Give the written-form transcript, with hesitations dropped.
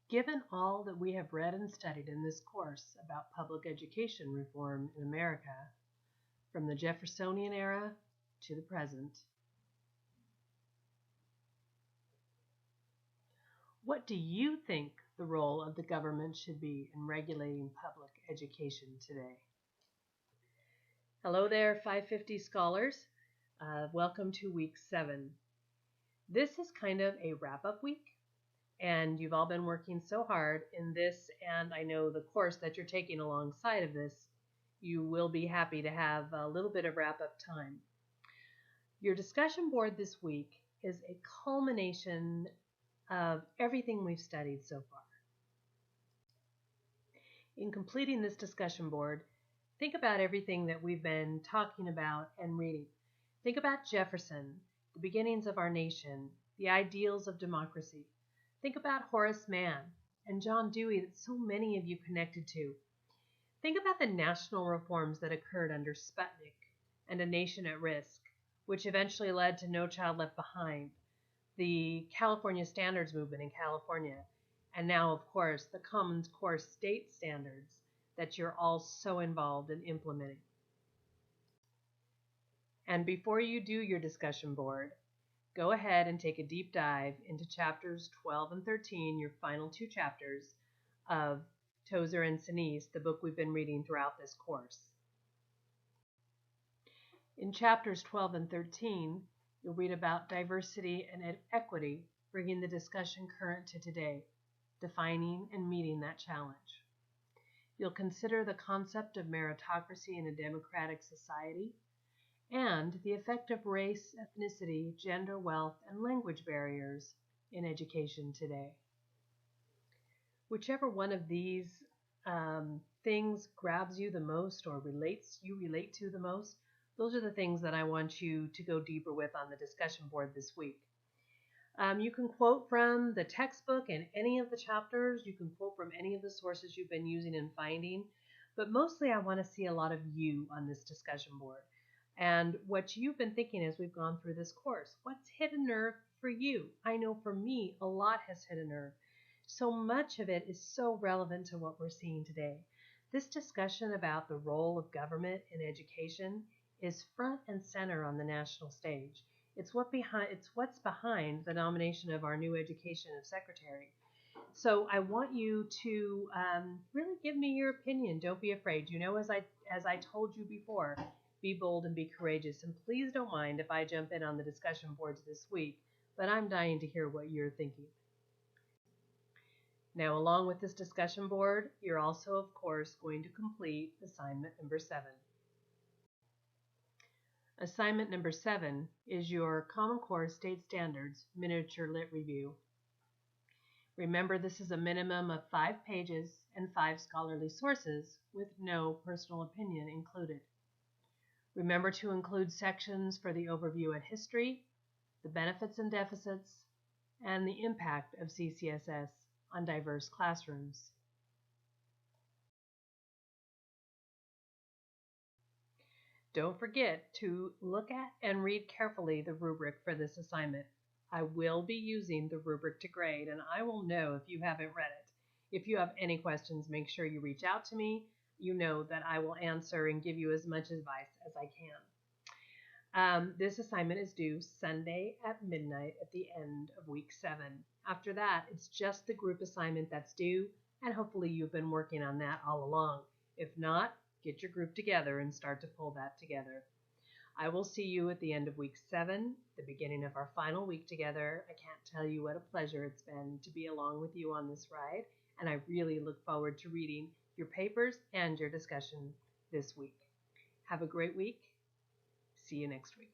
Given all that we have read and studied in this course about public education reform in America, from the Jeffersonian era to the present, what do you think the role of the government should be in regulating public education today? Hello there, 550 scholars. Welcome to week 7. This is kind of a wrap-up week, and you've all been working so hard in this, and I know the course that you're taking alongside of this, you will be happy to have a little bit of wrap-up time. Your discussion board this week is a culmination of everything we've studied so far. In completing this discussion board, think about everything that we've been talking about and reading. Think about Jefferson, the beginnings of our nation, the ideals of democracy. Think about Horace Mann and John Dewey that so many of you connected to. Think about the national reforms that occurred under Sputnik and A Nation at Risk, which eventually led to No Child Left Behind, the California Standards Movement in California, and now, of course, the Common Core state standards that you're all so involved in implementing. And before you do your discussion board, go ahead and take a deep dive into chapters 12 and 13, your final 2 chapters of Tozer and Sinise, the book we've been reading throughout this course. In chapters 12 and 13, you'll read about diversity and equity, bringing the discussion current to today, defining and meeting that challenge. You'll consider the concept of meritocracy in a democratic society and the effect of race, ethnicity, gender, wealth, and language barriers in education today. Whichever one of these things grabs you the most or you relate to the most, those are the things that I want you to go deeper with on the discussion board this week. You can quote from the textbook in any of the chapters. You can quote from any of the sources you've been using and finding. But mostly I want to see a lot of you on this discussion board. And what you've been thinking as we've gone through this course. What's hit a nerve for you? I know for me, a lot has hit a nerve. So much of it is so relevant to what we're seeing today. This discussion about the role of government in education is front and center on the national stage. It's what's behind the nomination of our new education secretary. So I want you to really give me your opinion. Don't be afraid. You know, as I told you before, be bold and be courageous. And please don't mind if I jump in on the discussion boards this week, but I'm dying to hear what you're thinking. Now, along with this discussion board, you're also, of course, going to complete assignment number 7. Assignment number 7 is your Common Core State Standards Miniature Lit Review. Remember, this is a minimum of 5 pages and 5 scholarly sources with no personal opinion included. Remember to include sections for the overview and history, the benefits and deficits, and the impact of CCSS on diverse classrooms. Don't forget to look at and read carefully the rubric for this assignment. I will be using the rubric to grade, and I will know if you haven't read it. If you have any questions, make sure you reach out to me. You know that I will answer and give you as much advice as I can. This assignment is due Sunday at midnight at the end of week 7. After that, it's just the group assignment that's due, and hopefully you've been working on that all along. If not, get your group together and start to pull that together. I will see you at the end of week 7, the beginning of our final week together. I can't tell you what a pleasure it's been to be along with you on this ride, and I really look forward to reading your papers and your discussion this week. Have a great week. See you next week.